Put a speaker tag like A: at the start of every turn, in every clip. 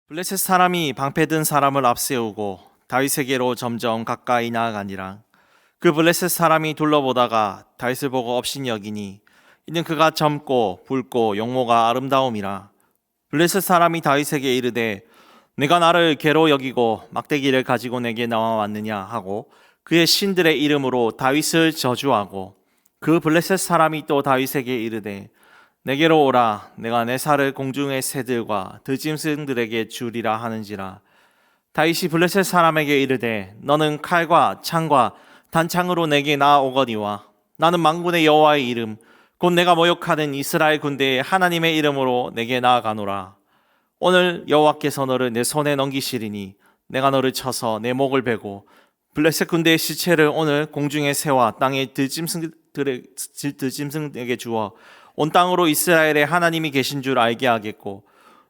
A: 블레셋 사람이 방패든 사람을 앞세우고 다윗에게로 점점 가까이 나아가니라. 그 블레셋 사람이 둘러보다가 다윗을 보고 업신여기니 이는 그가 젊고 붉고 용모가 아름다움이라. 블레셋 사람이 다윗에게 이르되 내가 나를 괴로 여기고 막대기를 가지고 내게 나와 왔느냐 하고 그의 신들의 이름으로 다윗을 저주하고, 그 블레셋 사람이 또 다윗에게 이르되 내게로 오라, 내가 내 살을 공중의 새들과 들짐승들에게 주리라 하는지라. 다윗이 블레셋 사람에게 이르되 너는 칼과 창과 단창으로 내게 나아오거니와 나는 만군의 여호와의 이름 곧 내가 모욕하는 이스라엘 군대의 하나님의 이름으로 내게 나아가노라. 오늘 여호와께서 너를 내 손에 넘기시리니 내가 너를 쳐서 내 목을 베고 블레셋 군대의 시체를 오늘 공중의 새와 땅의 들짐승에게 주어 온 땅으로 이스라엘의 하나님이 계신 줄 알게 하겠고,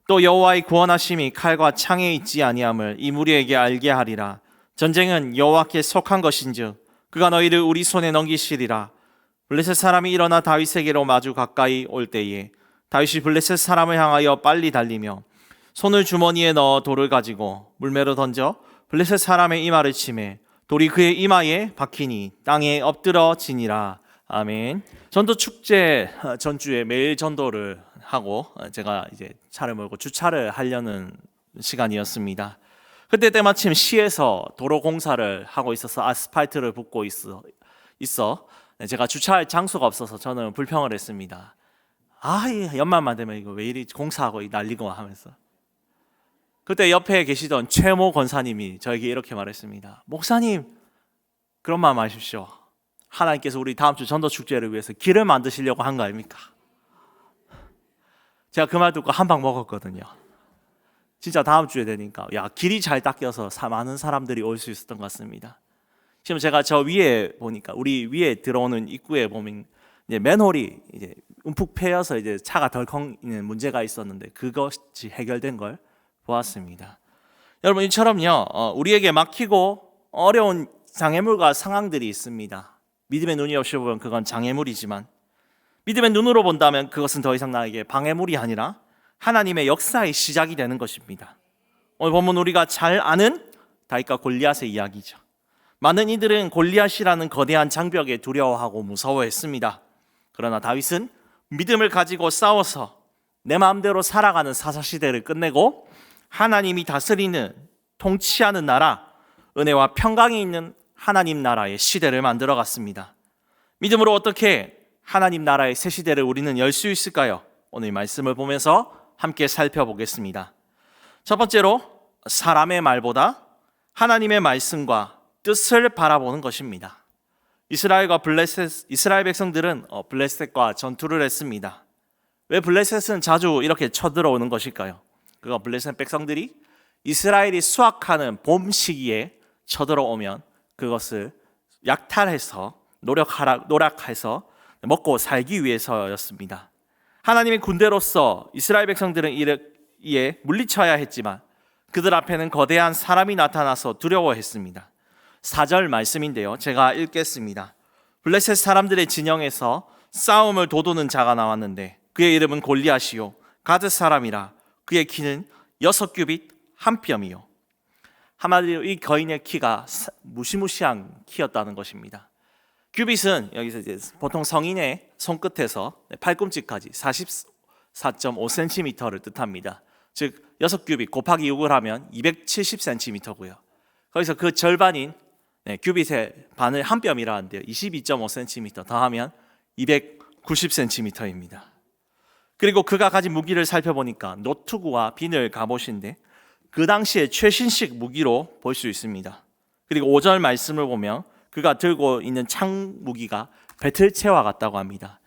A: 또 여호와의 구원하심이 칼과 창에 있지 아니함을 이 무리에게 알게 하리라. 전쟁은 여호와께 속한 것인즉 그가 너희를 우리 손에 넘기시리라. 블레셋 사람이 일어나 다윗에게로 마주 가까이 올 때에 다윗이 블레셋 사람을 향하여 빨리 달리며 손을 주머니에 넣어 돌을 가지고 물매로 던져 블레셋 사람의 이마를 치매 돌이 그의 이마에 박히니 땅에 엎드러지니라. 아멘. 전도 축제 전주에 매일 전도를 하고 제가 이제 차를 몰고 주차를 하려는 시간이었습니다. 그때 때마침 시에서 도로 공사를 하고 있어서 아스팔트를 붓고 있어 제가 주차할 장소가 없어서 저는 불평을 했습니다. 연말만 되면 이거 왜 이리 공사하고 난리고 하면서. 그때 옆에 계시던 최모 권사님이 저에게 이렇게 말했습니다. 목사님, 그런 마음 마십시오. 하나님께서 우리 다음 주 전도 축제를 위해서 길을 만드시려고 한 거 아닙니까? 제가 그 말 듣고 한 방 먹었거든요. 진짜 다음 주에 되니까 길이 잘 닦여서 많은 사람들이 올 수 있었던 것 같습니다. 지금 제가 저 위에 보니까 우리 위에 들어오는 입구에 보면 이제 맨홀이 이제 움푹 패여서 이제 차가 덜컹 있는 문제가 있었는데 그것이 해결된 걸 보았습니다. 여러분, 이처럼요 우리에게 막히고 어려운 장애물과 상황들이 있습니다. 믿음의 눈이 없이 보면 그건 장애물이지만 믿음의 눈으로 본다면 그것은 더 이상 나에게 방해물이 아니라 하나님의 역사의 시작이 되는 것입니다. 오늘 본문 우리가 잘 아는 다윗과 골리앗의 이야기죠. 많은 이들은 골리앗이라는 거대한 장벽에 두려워하고 무서워했습니다. 그러나 다윗은 믿음을 가지고 싸워서 내 마음대로 살아가는 사사시대를 끝내고 하나님이 다스리는, 통치하는 나라, 은혜와 평강이 있는 하나님 나라의 시대를 만들어 갔습니다. 믿음으로 어떻게 하나님 나라의 새 시대를 우리는 열 수 있을까요? 오늘 말씀을 보면서 함께 살펴보겠습니다. 첫 번째로 사람의 말보다 하나님의 말씀과 뜻을 바라보는 것입니다. 이스라엘 백성들은 블레셋과 전투를 했습니다. 왜 블레셋은 자주 이렇게 쳐들어오는 것일까요? 그거 블레셋 백성들이 이스라엘이 수확하는 봄 시기에 쳐들어오면 그것을 약탈해서 노력해서 먹고 살기 위해서였습니다. 하나님의 군대로서 이스라엘 백성들은 이에 물리쳐야 했지만 그들 앞에는 거대한 사람이 나타나서 두려워했습니다. 4절 말씀인데요, 제가 읽겠습니다. 블레셋 사람들의 진영에서 싸움을 도두는 자가 나왔는데 그의 이름은 골리앗이요 가드 사람이라. 그의 키는 6규빗 1뼘이요. 한마디로 이 거인의 키가 무시무시한 키였다는 것입니다. 규빗은 여기서 이제 보통 성인의 손끝에서 팔꿈치까지 44.5cm를 뜻합니다. 즉 6규빗 곱하기 6을 하면 270cm고요. 거기서 그 절반인 규빗의 반을 한 뼘이라 하는데요, 22.5cm 더하면 290cm입니다. 그리고 그가 가진 무기를 살펴보니까 노트구와 비늘 갑옷인데 그 당시에 최신식 무기로 볼 수 있습니다. 그리고 5절 말씀을 보면 그가 들고 있는 창 무기가 배틀채와 같다고 합니다.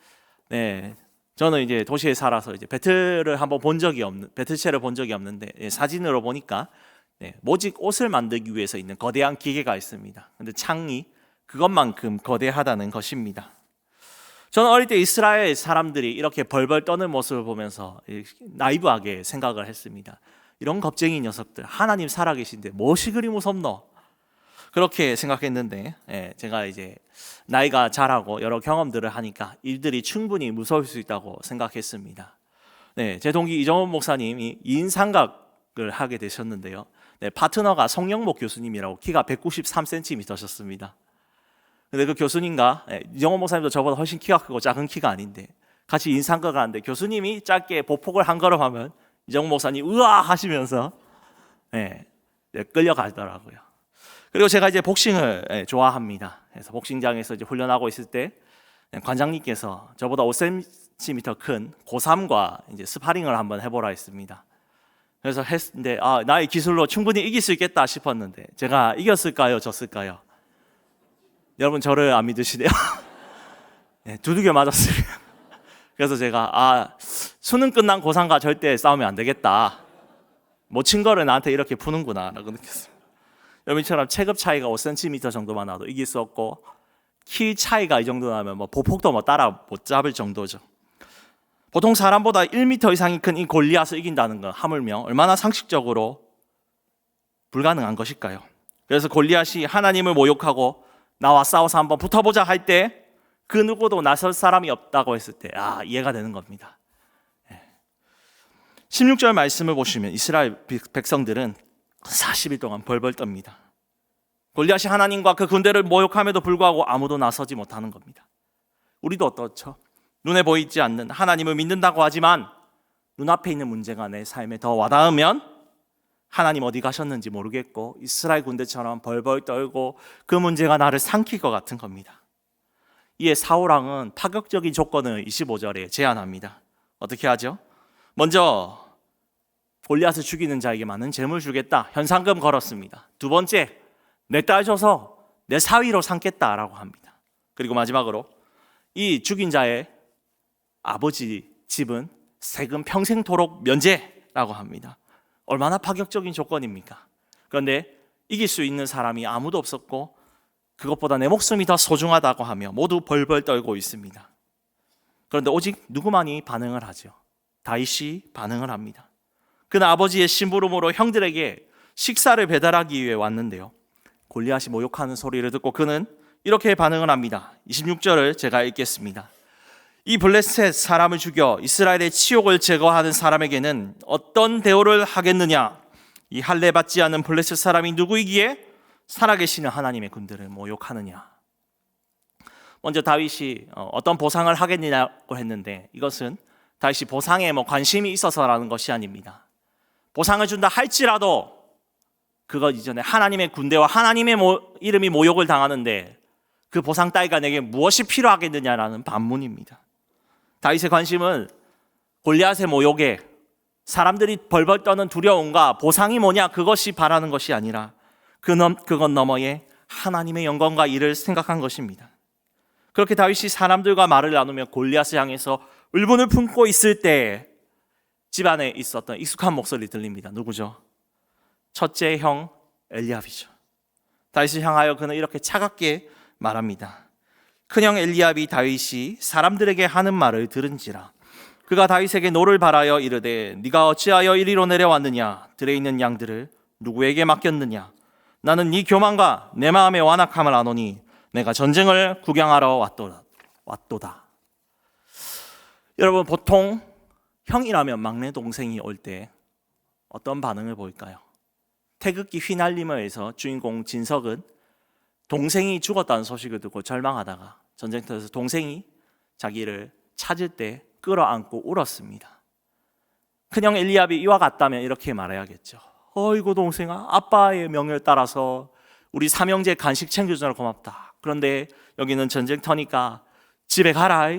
A: 저는 이제 도시에 살아서 이제 배틀채를 본 적이 없는데 사진으로 보니까 모직 옷을 만들기 위해서 있는 거대한 기계가 있습니다. 근데 창이 그것만큼 거대하다는 것입니다. 저는 어릴 때 이스라엘 사람들이 이렇게 벌벌 떠는 모습을 보면서 나이브하게 생각을 했습니다. 이런 겁쟁이 녀석들, 하나님 살아계신데 무엇이 그리 무섭노? 그렇게 생각했는데 제가 이제 나이가 자라고 여러 경험들을 하니까 일들이 충분히 무서울 수 있다고 생각했습니다. 제 동기 이정원 목사님이 2인 삼각 하게 되셨는데요. 네, 파트너가 송영목 교수님이라고 키가 193cm셨습니다. 근데 그 교수님과 이정호 목사님도 저보다 훨씬 키가 크고 작은 키가 아닌데 같이 인상과 가는데 교수님이 짧게 보폭을 한 걸음 하면 이정호 목사님 으아 하시면서 끌려가더라고요. 그리고 제가 이제 복싱을 좋아합니다. 그래서 복싱장에서 이제 훈련하고 있을 때 관장님께서 저보다 5cm 큰 고3과 이제 스파링을 한번 해보라 했습니다. 그래서 했는데 나의 기술로 충분히 이길 수 있겠다 싶었는데 제가 이겼을까요? 졌을까요? 여러분 저를 안 믿으시네요. 네, 두들겨 맞았어요. 그래서 제가 수능 끝난 고3과 절대 싸우면 안 되겠다. 못 친 거를 나한테 이렇게 푸는구나 라고 느꼈어요. 여러분처럼 체급 차이가 5cm 정도만 나도 이길 수 없고 키 차이가 이 정도 나면 보폭도 따라 못 잡을 정도죠. 보통 사람보다 1m 이상이 큰 이 골리앗을 이긴다는 건 하물며 얼마나 상식적으로 불가능한 것일까요? 그래서 골리앗이 하나님을 모욕하고 나와 싸워서 한번 붙어보자 할 때 그 누구도 나설 사람이 없다고 했을 때 이해가 되는 겁니다. 16절 말씀을 보시면 이스라엘 백성들은 40일 동안 벌벌 떱니다. 골리앗이 하나님과 그 군대를 모욕함에도 불구하고 아무도 나서지 못하는 겁니다. 우리도 어떻죠? 눈에 보이지 않는 하나님을 믿는다고 하지만 눈앞에 있는 문제가 내 삶에 더 와닿으면 하나님 어디 가셨는지 모르겠고 이스라엘 군대처럼 벌벌 떨고 그 문제가 나를 삼킬 것 같은 겁니다. 이에 사울왕은 파격적인 조건을 25절에 제안합니다. 어떻게 하죠? 먼저 골리앗을 죽이는 자에게 많은 재물 주겠다. 현상금 걸었습니다. 두 번째, 내 딸 줘서 내 사위로 삼겠다라고 합니다. 그리고 마지막으로 이 죽인 자의 아버지 집은 세금 평생토록 면제라고 합니다. 얼마나 파격적인 조건입니까? 그런데 이길 수 있는 사람이 아무도 없었고 그것보다 내 목숨이 더 소중하다고 하며 모두 벌벌 떨고 있습니다. 그런데 오직 누구만이 반응을 하죠? 다윗이 반응을 합니다. 그는 아버지의 심부름으로 형들에게 식사를 배달하기 위해 왔는데요. 골리앗이 모욕하는 소리를 듣고 그는 이렇게 반응을 합니다. 26절을 제가 읽겠습니다. 이 블레셋 사람을 죽여 이스라엘의 치욕을 제거하는 사람에게는 어떤 대우를 하겠느냐? 이 할례 받지 않은 블레셋 사람이 누구이기에 살아계시는 하나님의 군대를 모욕하느냐? 먼저 다윗이 어떤 보상을 하겠느냐고 했는데 이것은 다윗이 보상에 관심이 있어서라는 것이 아닙니다. 보상을 준다 할지라도 그것 이전에 하나님의 군대와 하나님의 이름이 모욕을 당하는데 그 보상 따위가 내게 무엇이 필요하겠느냐라는 반문입니다. 다윗의 관심은 골리앗의 모욕에 사람들이 벌벌 떠는 두려움과 보상이 뭐냐 그것이 바라는 것이 아니라 그것 너머에 하나님의 영광과 일을 생각한 것입니다. 그렇게 다윗이 사람들과 말을 나누며 골리앗을 향해서 울분을 품고 있을 때 집안에 있었던 익숙한 목소리 들립니다. 누구죠? 첫째 형 엘리압이죠. 다윗을 향하여 그는 이렇게 차갑게 말합니다. 큰형 엘리압이 다윗이 사람들에게 하는 말을 들은지라. 그가 다윗에게 노를 바라여 이르되 네가 어찌하여 이리로 내려왔느냐? 들에 있는 양들을 누구에게 맡겼느냐? 나는 네 교만과 내 마음의 완악함을 아노니 내가 전쟁을 구경하러 왔도다. 여러분 보통 형이라면 막내 동생이 올 때 어떤 반응을 보일까요? 태극기 휘날림을 해서 주인공 진석은 동생이 죽었다는 소식을 듣고 절망하다가 전쟁터에서 동생이 자기를 찾을 때 끌어안고 울었습니다. 큰형 엘리압이 이와 같다면 이렇게 말해야겠죠. 어이구 동생아, 아빠의 명령을 따라서 우리 삼형제 간식 챙겨주느라 고맙다. 그런데 여기는 전쟁터니까 집에 가라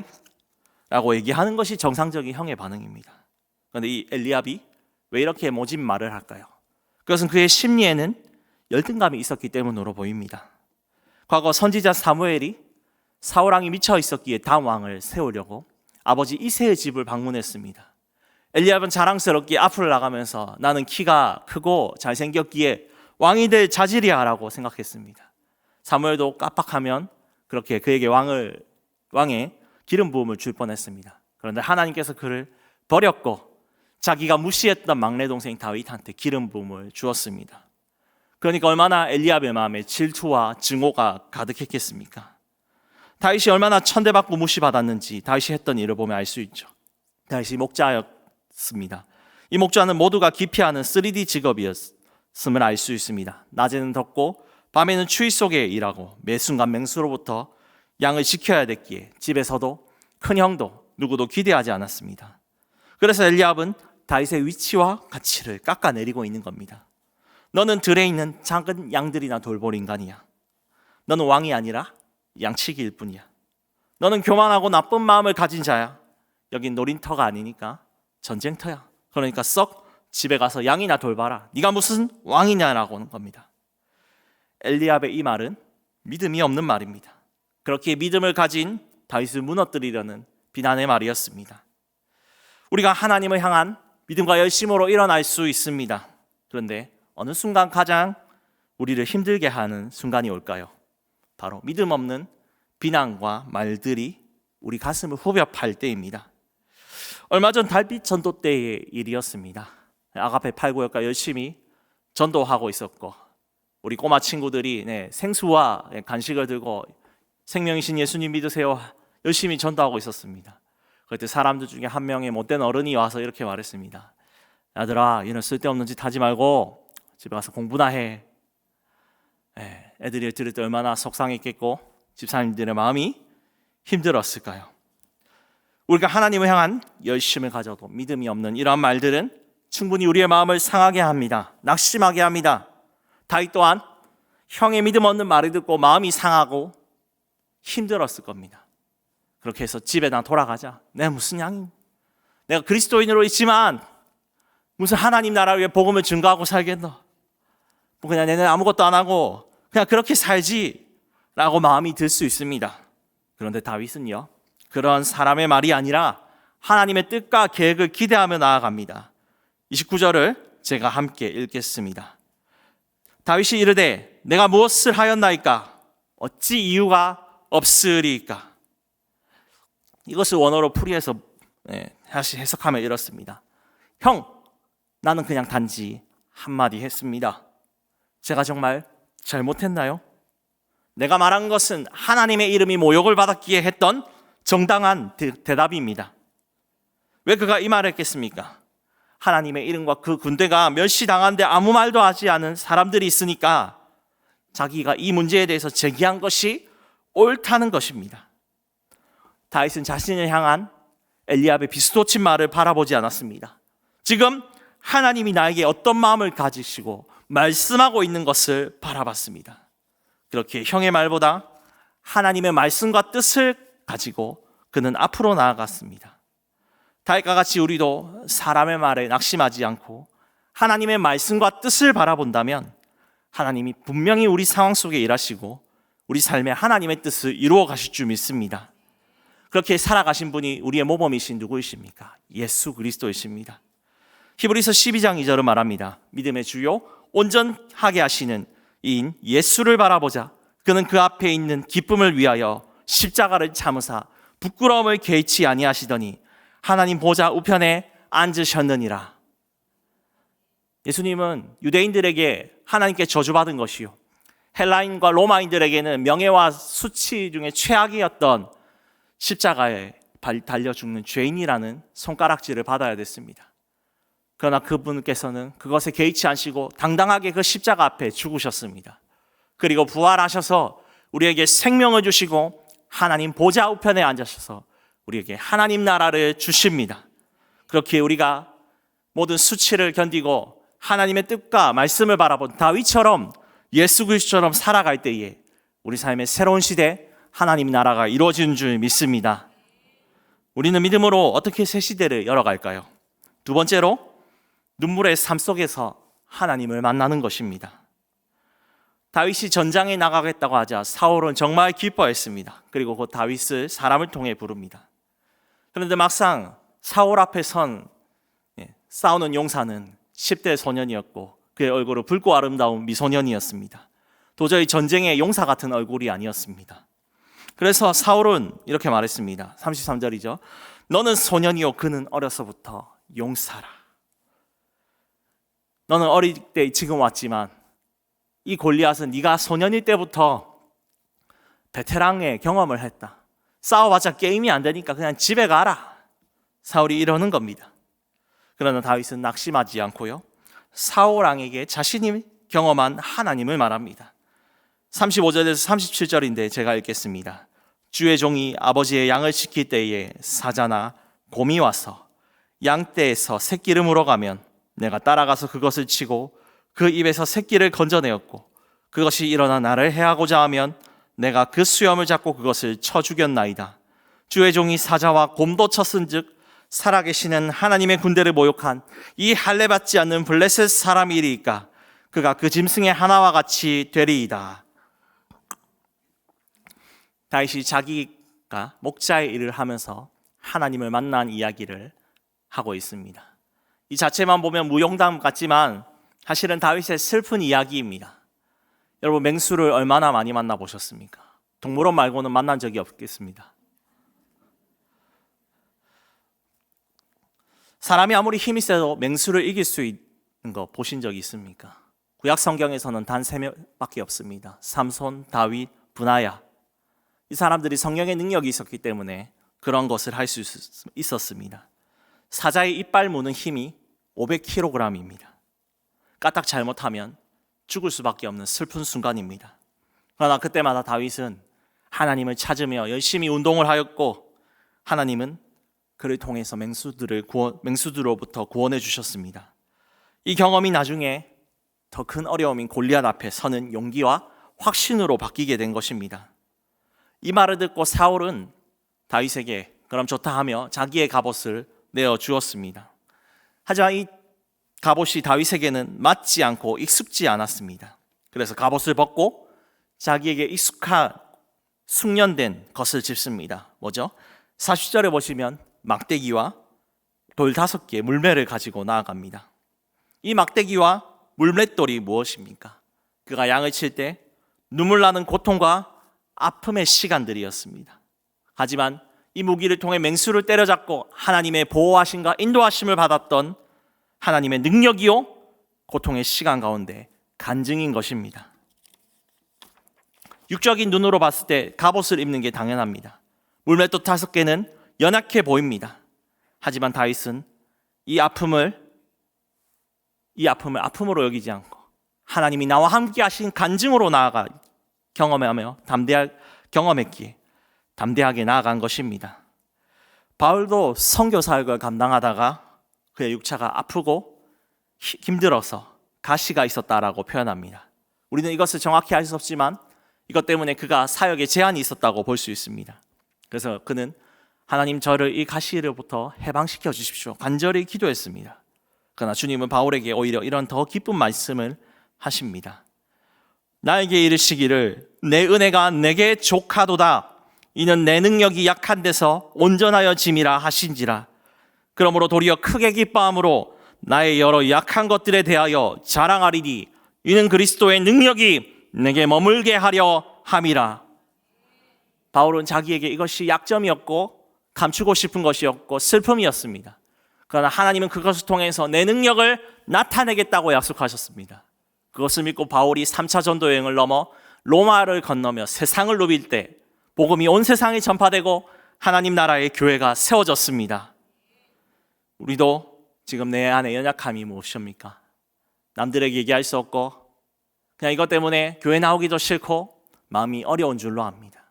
A: 라고 얘기하는 것이 정상적인 형의 반응입니다. 그런데 이 엘리압이 왜 이렇게 모진 말을 할까요? 그것은 그의 심리에는 열등감이 있었기 때문으로 보입니다. 과거 선지자 사무엘이 사울왕이 미쳐 있었기에 다음 왕을 세우려고 아버지 이새의 집을 방문했습니다. 엘리압은 자랑스럽게 앞을 나가면서 나는 키가 크고 잘생겼기에 왕이 될 자질이야 라고 생각했습니다. 사무엘도 깜빡하면 그렇게 그에게 왕의 기름 부음을 줄 뻔했습니다. 그런데 하나님께서 그를 버렸고 자기가 무시했던 막내 동생 다윗한테 기름 부음을 주었습니다. 그러니까 얼마나 엘리압의 마음에 질투와 증오가 가득했겠습니까? 다윗이 얼마나 천대받고 무시받았는지 다윗이 했던 일을 보면 알 수 있죠. 다윗이 목자였습니다. 이 목자는 모두가 기피하는 3D 직업이었음을 알 수 있습니다. 낮에는 덥고 밤에는 추위 속에 일하고 매 순간 맹수로부터 양을 지켜야 됐기에 집에서도 큰 형도 누구도 기대하지 않았습니다. 그래서 엘리압은 다윗의 위치와 가치를 깎아내리고 있는 겁니다. 너는 들에 있는 작은 양들이나 돌볼 인간이야. 너는 왕이 아니라 양치기일 뿐이야. 너는 교만하고 나쁜 마음을 가진 자야. 여긴 놀인터가 아니니까 전쟁터야. 그러니까 썩 집에 가서 양이나 돌봐라. 네가 무슨 왕이냐라고 하는 겁니다. 엘리압의 이 말은 믿음이 없는 말입니다. 그렇게 믿음을 가진 다윗을 무너뜨리려는 비난의 말이었습니다. 우리가 하나님을 향한 믿음과 열심으로 일어날 수 있습니다. 그런데 어느 순간 가장 우리를 힘들게 하는 순간이 올까요? 바로 믿음 없는 비난과 말들이 우리 가슴을 후벼팔 때입니다. 얼마 전 달빛 전도 때의 일이었습니다. 아가페 8구역과 열심히 전도하고 있었고 우리 꼬마 친구들이 생수와 간식을 들고 생명이신 예수님 믿으세요 열심히 전도하고 있었습니다. 그때 사람들 중에 한 명의 못된 어른이 와서 이렇게 말했습니다. 아들아, 이런 쓸데없는 짓 하지 말고 집에 가서 공부나 해. 애들이 들을 때 얼마나 속상했겠고 집사님들의 마음이 힘들었을까요? 우리가 하나님을 향한 열심을 가져도 믿음이 없는 이러한 말들은 충분히 우리의 마음을 상하게 합니다. 낙심하게 합니다. 다윗 또한 형의 믿음 없는 말을 듣고 마음이 상하고 힘들었을 겁니다. 그렇게 해서 집에 나 돌아가자. 내가 무슨 양이? 내가 그리스도인으로 있지만 무슨 하나님 나라를 위해 복음을 증거하고 살겠노? 그냥 내는 아무것도 안 하고 그냥 그렇게 살지 라고 마음이 들 수 있습니다. 그런데 다윗은요, 그런 사람의 말이 아니라 하나님의 뜻과 계획을 기대하며 나아갑니다. 29절을 제가 함께 읽겠습니다. 다윗이 이르되 내가 무엇을 하였나이까? 어찌 이유가 없으리까? 이것을 원어로 풀이해서 다시 해석하면 이렇습니다. 형, 나는 그냥 단지 한마디 했습니다. 제가 정말 잘못했나요? 내가 말한 것은 하나님의 이름이 모욕을 받았기에 했던 정당한 대답입니다. 왜 그가 이 말을 했겠습니까? 하나님의 이름과 그 군대가 멸시당하는데 아무 말도 하지 않은 사람들이 있으니까 자기가 이 문제에 대해서 제기한 것이 옳다는 것입니다. 다윗은 자신을 향한 엘리압의 비스도친 말을 바라보지 않았습니다. 지금 하나님이 나에게 어떤 마음을 가지시고 말씀하고 있는 것을 바라봤습니다. 그렇게 형의 말보다 하나님의 말씀과 뜻을 가지고 그는 앞으로 나아갔습니다. 다윗과 같이 우리도 사람의 말에 낙심하지 않고 하나님의 말씀과 뜻을 바라본다면 하나님이 분명히 우리 상황 속에 일하시고 우리 삶에 하나님의 뜻을 이루어 가실 줄 믿습니다. 그렇게 살아가신 분이 우리의 모범이신 누구이십니까? 예수 그리스도이십니다. 히브리서 12장 2절은 말합니다. 믿음의 주요 온전하게 하시는 이인 예수를 바라보자. 그는 그 앞에 있는 기쁨을 위하여 십자가를 참으사 부끄러움을 개의치 아니하시더니 하나님 보좌 우편에 앉으셨느니라. 예수님은 유대인들에게 하나님께 저주받은 것이요, 헬라인과 로마인들에게는 명예와 수치 중에 최악이었던 십자가에 달려 죽는 죄인이라는 손가락질을 받아야 됐습니다. 그러나 그분께서는 그것에 개의치 않으시고 당당하게 그 십자가 앞에 죽으셨습니다. 그리고 부활하셔서 우리에게 생명을 주시고 하나님 보좌 우편에 앉으셔서 우리에게 하나님 나라를 주십니다. 그렇게 우리가 모든 수치를 견디고 하나님의 뜻과 말씀을 바라본 다윗처럼 예수 그리스도처럼 살아갈 때에 우리 삶의 새로운 시대 하나님 나라가 이루어지는 줄 믿습니다. 우리는 믿음으로 어떻게 새 시대를 열어갈까요? 두 번째로 눈물의 삶 속에서 하나님을 만나는 것입니다. 다윗이 전장에 나가겠다고 하자 사울은 정말 기뻐했습니다. 그리고 그 다윗을 사람을 통해 부릅니다. 그런데 막상 사울 앞에 선 싸우는 용사는 10대 소년이었고 그의 얼굴은 붉고 아름다운 미소년이었습니다. 도저히 전쟁의 용사 같은 얼굴이 아니었습니다. 그래서 사울은 이렇게 말했습니다. 33절이죠. 너는 소년이요 그는 어려서부터 용사라. 너는 어릴 때 지금 왔지만 이 골리앗은 네가 소년일 때부터 베테랑의 경험을 했다. 싸워봤자 게임이 안 되니까 그냥 집에 가라. 사울이 이러는 겁니다. 그러나 다윗은 낙심하지 않고요, 사울 왕에게 자신이 경험한 하나님을 말합니다. 35절에서 37절인데 제가 읽겠습니다. 주의 종이 아버지의 양을 지킬 때에 사자나 곰이 와서 양떼에서 새끼를 물어가면 내가 따라가서 그것을 치고 그 입에서 새끼를 건져내었고, 그것이 일어나 나를 해하고자 하면 내가 그 수염을 잡고 그것을 쳐 죽였나이다. 주의 종이 사자와 곰도 쳤은즉 살아계시는 하나님의 군대를 모욕한 이 할례받지 않는 블레셋 사람이리이까 그가 그 짐승의 하나와 같이 되리이다. 다윗이 자기가 목자의 일을 하면서 하나님을 만난 이야기를 하고 있습니다. 이 자체만 보면 무용담 같지만 사실은 다윗의 슬픈 이야기입니다. 여러분, 맹수를 얼마나 많이 만나보셨습니까? 동물원 말고는 만난 적이 없겠습니다. 사람이 아무리 힘이 세도 맹수를 이길 수 있는 거 보신 적이 있습니까? 구약 성경에서는 단 3명밖에 없습니다. 삼손, 다윗, 브나야. 이 사람들이 성령의 능력이 있었기 때문에 그런 것을 할 수 있었습니다. 사자의 이빨 무는 힘이 500kg입니다. 까딱 잘못하면 죽을 수밖에 없는 슬픈 순간입니다. 그러나 그때마다 다윗은 하나님을 찾으며 열심히 운동을 하였고, 하나님은 그를 통해서 맹수들로부터 구원해 주셨습니다. 이 경험이 나중에 더 큰 어려움인 골리앗 앞에 서는 용기와 확신으로 바뀌게 된 것입니다. 이 말을 듣고 사울은 다윗에게 그럼 좋다 하며 자기의 갑옷을 내어 주었습니다. 하지만 이 갑옷이 다윗에게는 맞지 않고 익숙지 않았습니다. 그래서 갑옷을 벗고 자기에게 익숙한 숙련된 것을 짚습니다. 뭐죠? 40절에 보시면 막대기와 돌 5개, 물매를 가지고 나아갑니다. 이 막대기와 물맷돌이 무엇입니까? 그가 양을 칠 때 눈물 나는 고통과 아픔의 시간들이었습니다. 하지만 이 무기를 통해 맹수를 때려잡고 하나님의 보호하심과 인도하심을 받았던 하나님의 능력이요, 고통의 시간 가운데 간증인 것입니다. 육적인 눈으로 봤을 때 갑옷을 입는 게 당연합니다. 물맷돌 5개는 연약해 보입니다. 하지만 다윗은 이 아픔을 아픔으로 여기지 않고 하나님이 나와 함께 하신 간증으로 나아가 경험했기에 담대하게 나아간 것입니다. 바울도 선교 사역을 감당하다가 그의 육체가 아프고 힘들어서 가시가 있었다라고 표현합니다. 우리는 이것을 정확히 알 수 없지만 이것 때문에 그가 사역에 제한이 있었다고 볼 수 있습니다. 그래서 그는 하나님, 저를 이 가시로부터 해방시켜 주십시오, 간절히 기도했습니다. 그러나 주님은 바울에게 오히려 이런 더 기쁜 말씀을 하십니다. 나에게 이르시기를 내 은혜가 내게 족하도다. 이는 내 능력이 약한 데서 온전하여 짐이라 하신지라. 그러므로 도리어 크게 기뻐함으로 나의 여러 약한 것들에 대하여 자랑하리니 이는 그리스도의 능력이 내게 머물게 하려 함이라. 바울은 자기에게 이것이 약점이었고 감추고 싶은 것이었고 슬픔이었습니다. 그러나 하나님은 그것을 통해서 내 능력을 나타내겠다고 약속하셨습니다. 그것을 믿고 바울이 3차 전도 여행을 넘어 로마를 건너며 세상을 누빌 때 복음이 온 세상에 전파되고 하나님 나라의 교회가 세워졌습니다. 우리도 지금 내 안에 연약함이 무엇입니까? 남들에게 얘기할 수 없고 그냥 이것 때문에 교회 나오기도 싫고 마음이 어려운 줄로 압니다.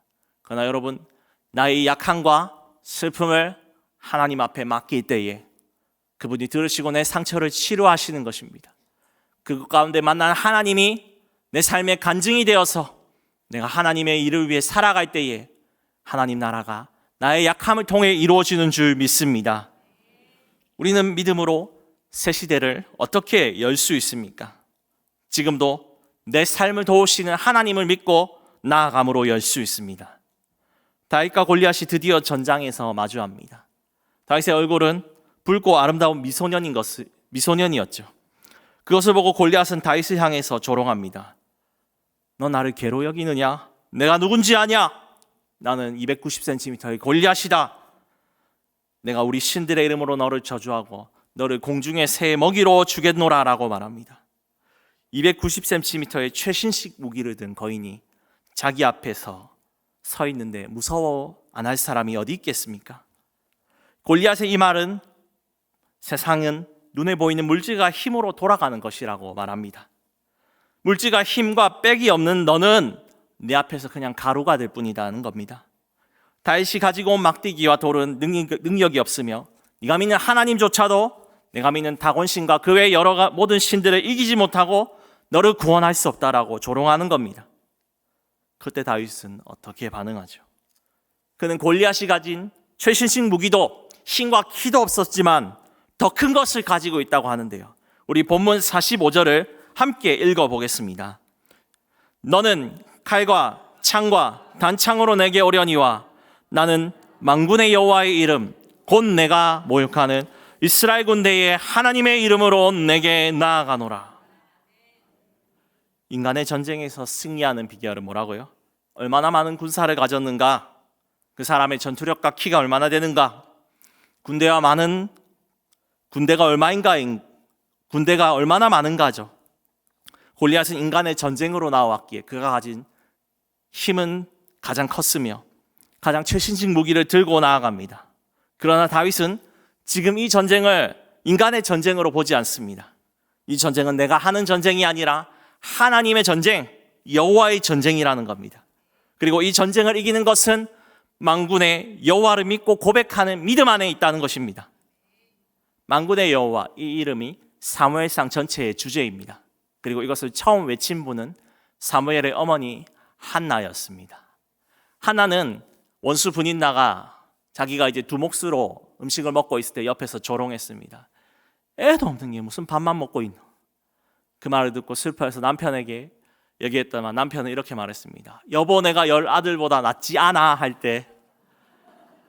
A: 그러나 여러분, 나의 약함과 슬픔을 하나님 앞에 맡길 때에 그분이 들으시고 내 상처를 치료하시는 것입니다. 그 가운데 만난 하나님이 내 삶의 간증이 되어서 내가 하나님의 일을 위해 살아갈 때에 하나님 나라가 나의 약함을 통해 이루어지는 줄 믿습니다. 우리는 믿음으로 새 시대를 어떻게 열 수 있습니까? 지금도 내 삶을 도우시는 하나님을 믿고 나아감으로 열 수 있습니다. 다윗과 골리앗이 드디어 전장에서 마주합니다. 다윗의 얼굴은 붉고 아름다운 미소년이었죠. 그것을 보고 골리앗은 다윗을 향해서 조롱합니다. 너 나를 개로 여기느냐? 내가 누군지 아냐? 나는 290cm의 골리앗이다. 내가 우리 신들의 이름으로 너를 저주하고 너를 공중의 새의 먹이로 주겠노라 라고 말합니다. 290cm의 최신식 무기를 든 거인이 자기 앞에서 서 있는데 무서워 안 할 사람이 어디 있겠습니까? 골리앗의 이 말은 세상은 눈에 보이는 물질과 힘으로 돌아가는 것이라고 말합니다. 물질과 힘과 빽이 없는 너는 내 앞에서 그냥 가루가 될 뿐이라는 겁니다. 다윗이 가지고 온 막대기와 돌은 능력이 없으며 네가 믿는 하나님조차도 내가 믿는 다곤신과 그 외 여러 모든 신들을 이기지 못하고 너를 구원할 수 없다라고 조롱하는 겁니다. 그때 다윗은 어떻게 반응하죠? 그는 골리앗이 가진 최신식 무기도 힘과 키도 없었지만 더 큰 것을 가지고 있다고 하는데요. 우리 본문 45절을 함께 읽어보겠습니다. 너는 칼과 창과 단창으로 내게 오려니와 나는 만군의 여호와의 이름 곧 내가 모욕하는 이스라엘 군대의 하나님의 이름으로 내게 나아가노라. 인간의 전쟁에서 승리하는 비결은 뭐라고요? 얼마나 많은 군사를 가졌는가? 그 사람의 전투력과 키가 얼마나 되는가? 군대가 얼마나 많은가죠. 골리앗은 인간의 전쟁으로 나왔기에 그가 가진 힘은 가장 컸으며 가장 최신식 무기를 들고 나아갑니다. 그러나 다윗은 지금 이 전쟁을 인간의 전쟁으로 보지 않습니다. 이 전쟁은 내가 하는 전쟁이 아니라 하나님의 전쟁, 여호와의 전쟁이라는 겁니다. 그리고 이 전쟁을 이기는 것은 만군의 여호와를 믿고 고백하는 믿음 안에 있다는 것입니다. 만군의 여호와, 이 이름이 사무엘상 전체의 주제입니다. 그리고 이것을 처음 외친 분은 사무엘의 어머니 한나였습니다. 한나는 원수 분인나가 자기가 이제 두 몫으로 음식을 먹고 있을 때 옆에서 조롱했습니다. 애도 없는 게 무슨 밥만 먹고 있노? 그 말을 듣고 슬퍼해서 남편에게 얘기했더니 남편은 이렇게 말했습니다. 여보, 내가 10아들보다 낫지 않아 할 때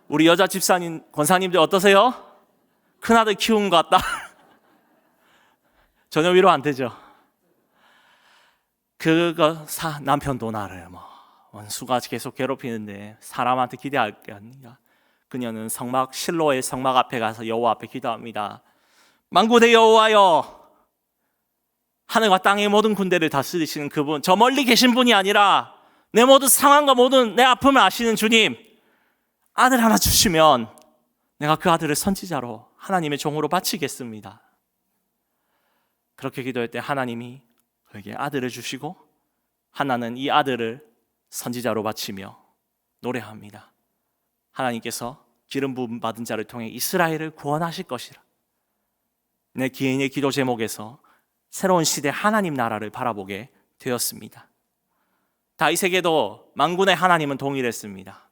A: 우리 여자 집사님, 권사님들 어떠세요? 큰아들 키운 것 같다. 전혀 위로 안 되죠. 남편도 나를 원수가 계속 괴롭히는데 사람한테 기대할 게 아니라 그녀는 실로의 성막 앞에 가서 여호와 앞에 기도합니다. 만군의 여호와여, 하늘과 땅의 모든 군대를 다스리시는 그분, 저 멀리 계신 분이 아니라 내 모든 상황과 모든 내 아픔을 아시는 주님, 아들 하나 주시면 내가 그 아들을 선지자로 하나님의 종으로 바치겠습니다. 그렇게 기도할 때 하나님이 그에게 아들을 주시고 하나는 이 아들을 선지자로 바치며 노래합니다. 하나님께서 기름 부음 받은 자를 통해 이스라엘을 구원하실 것이라. 내 개인의 기도 제목에서 새로운 시대 하나님 나라를 바라보게 되었습니다. 다윗에게도 만군의 하나님은 동일했습니다.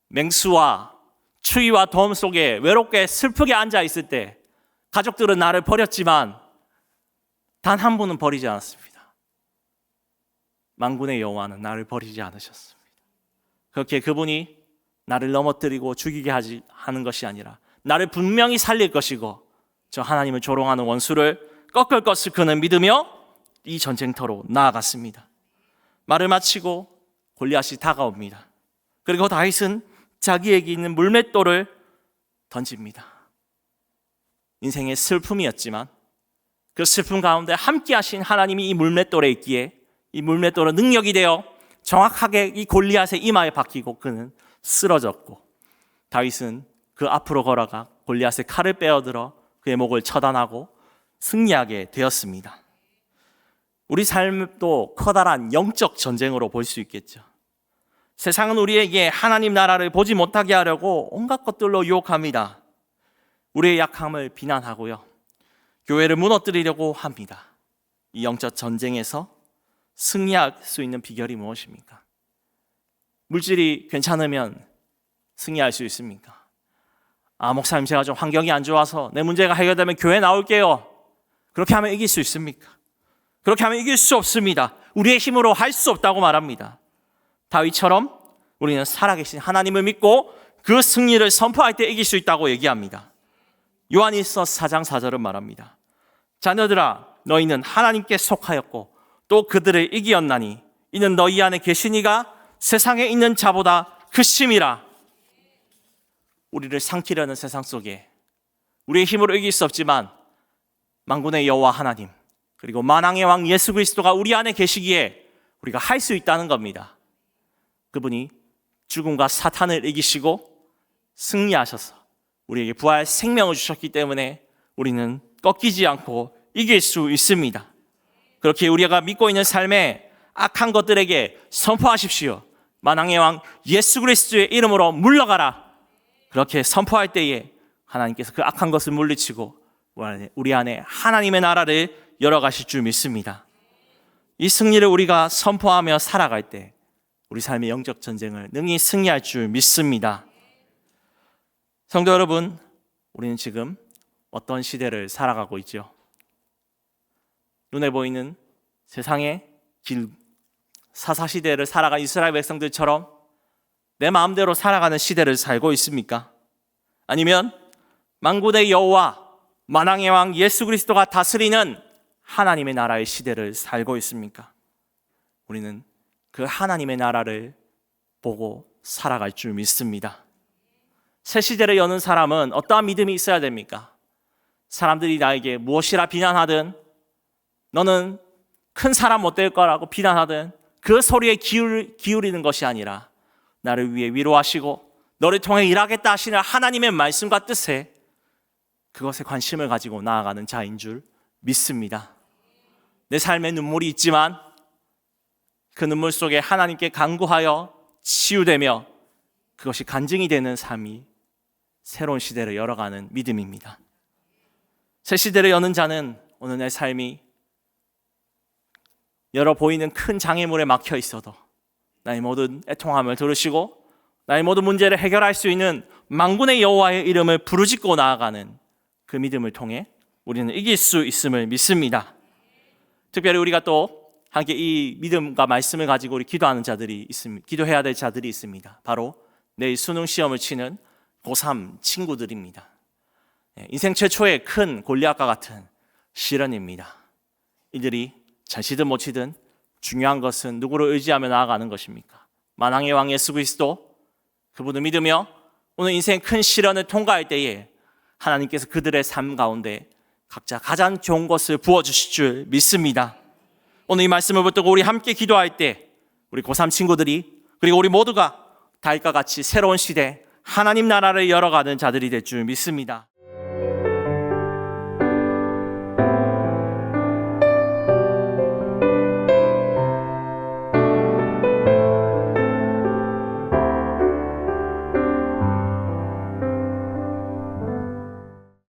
A: 맹수와 추위와 더움 속에 외롭게 슬프게 앉아 있을 때 가족들은 나를 버렸지만 단 한 분은 버리지 않았습니다. 만군의 여호와는 나를 버리지 않으셨습니다. 그렇게 그분이 나를 넘어뜨리고 죽이게 하는 것이 아니라 나를 분명히 살릴 것이고 저 하나님을 조롱하는 원수를 꺾을 것을 그는 믿으며 이 전쟁터로 나아갔습니다. 말을 마치고 골리앗이 다가옵니다. 그리고 다윗은 자기에게 있는 물맷돌을 던집니다. 인생의 슬픔이었지만 그 슬픔 가운데 함께 하신 하나님이 이 물맷돌에 있기에 이 물맷돌은 능력이 되어 정확하게 이 골리앗의 이마에 박히고 그는 쓰러졌고 다윗은 그 앞으로 걸어가 골리앗의 칼을 빼어들어 그의 목을 처단하고 승리하게 되었습니다. 우리 삶도 커다란 영적 전쟁으로 볼 수 있겠죠. 세상은 우리에게 하나님 나라를 보지 못하게 하려고 온갖 것들로 유혹합니다. 우리의 약함을 비난하고요. 교회를 무너뜨리려고 합니다. 이 영적 전쟁에서 승리할 수 있는 비결이 무엇입니까? 물질이 괜찮으면 승리할 수 있습니까? 목사님 제가 좀 환경이 안 좋아서 내 문제가 해결되면 교회 나올게요. 그렇게 하면 이길 수 있습니까? 그렇게 하면 이길 수 없습니다. 우리의 힘으로 할 수 없다고 말합니다. 다윗처럼 우리는 살아계신 하나님을 믿고 그 승리를 선포할 때 이길 수 있다고 얘기합니다. 요한일서 4장 4절은 말합니다. 자녀들아 너희는 하나님께 속하였고 또 그들을 이기었나니 이는 너희 안에 계신 이가 세상에 있는 자보다 크심이라. 우리를 삼키려는 세상 속에 우리의 힘으로 이길 수 없지만 만군의 여호와 하나님 그리고 만왕의 왕 예수 그리스도가 우리 안에 계시기에 우리가 할 수 있다는 겁니다. 그분이 죽음과 사탄을 이기시고 승리하셔서 우리에게 부활 생명을 주셨기 때문에 우리는 꺾이지 않고 이길 수 있습니다. 그렇게 우리가 믿고 있는 삶에 악한 것들에게 선포하십시오. 만왕의 왕 예수 그리스도의 이름으로 물러가라. 그렇게 선포할 때에 하나님께서 그 악한 것을 물리치고 우리 안에 하나님의 나라를 열어가실 줄 믿습니다. 이 승리를 우리가 선포하며 살아갈 때 우리 삶의 영적 전쟁을 능히 승리할 줄 믿습니다. 성도 여러분, 우리는 지금 어떤 시대를 살아가고 있죠? 눈에 보이는 세상의 길, 사사시대를 살아간 이스라엘 백성들처럼 내 마음대로 살아가는 시대를 살고 있습니까? 아니면 만군의 여호와 만왕의 왕 예수 그리스도가 다스리는 하나님의 나라의 시대를 살고 있습니까? 우리는 그 하나님의 나라를 보고 살아갈 줄 믿습니다. 새 시대를 여는 사람은 어떠한 믿음이 있어야 됩니까? 사람들이 나에게 무엇이라 비난하든, 너는 큰 사람 못 될 거라고 비난하든 그 소리에 기울이는 것이 아니라 나를 위해 위로하시고 너를 통해 일하겠다 하시는 하나님의 말씀과 뜻에 그것에 관심을 가지고 나아가는 자인 줄 믿습니다. 내 삶에 눈물이 있지만 그 눈물 속에 하나님께 간구하여 치유되며 그것이 간증이 되는 삶이 새로운 시대를 열어가는 믿음입니다. 새 시대를 여는 자는 오늘 내 삶이 여러 보이는 큰 장애물에 막혀 있어도 나의 모든 애통함을 들으시고 나의 모든 문제를 해결할 수 있는 만군의 여호와의 이름을 부르짖고 나아가는 그 믿음을 통해 우리는 이길 수 있음을 믿습니다. 특별히 우리가 또 함께 이 믿음과 말씀을 가지고 우리 기도하는 자들이 있습니다. 기도해야 될 자들이 있습니다. 바로 내일 수능 시험을 치는 고3 친구들입니다. 인생 최초의 큰 골리앗과 같은 시련입니다. 이들이 잘 치든 못 치든 중요한 것은 누구를 의지하며 나아가는 것입니까? 만왕의 왕 예수 그리스도, 그분을 믿으며 오늘 인생 큰 시련을 통과할 때에 하나님께서 그들의 삶 가운데 각자 가장 좋은 것을 부어주실 줄 믿습니다. 오늘 이 말씀을 붙들고 우리 함께 기도할 때 우리 고3 친구들이 그리고 우리 모두가 다윗과 같이 새로운 시대 하나님 나라를 열어가는 자들이 될 줄 믿습니다.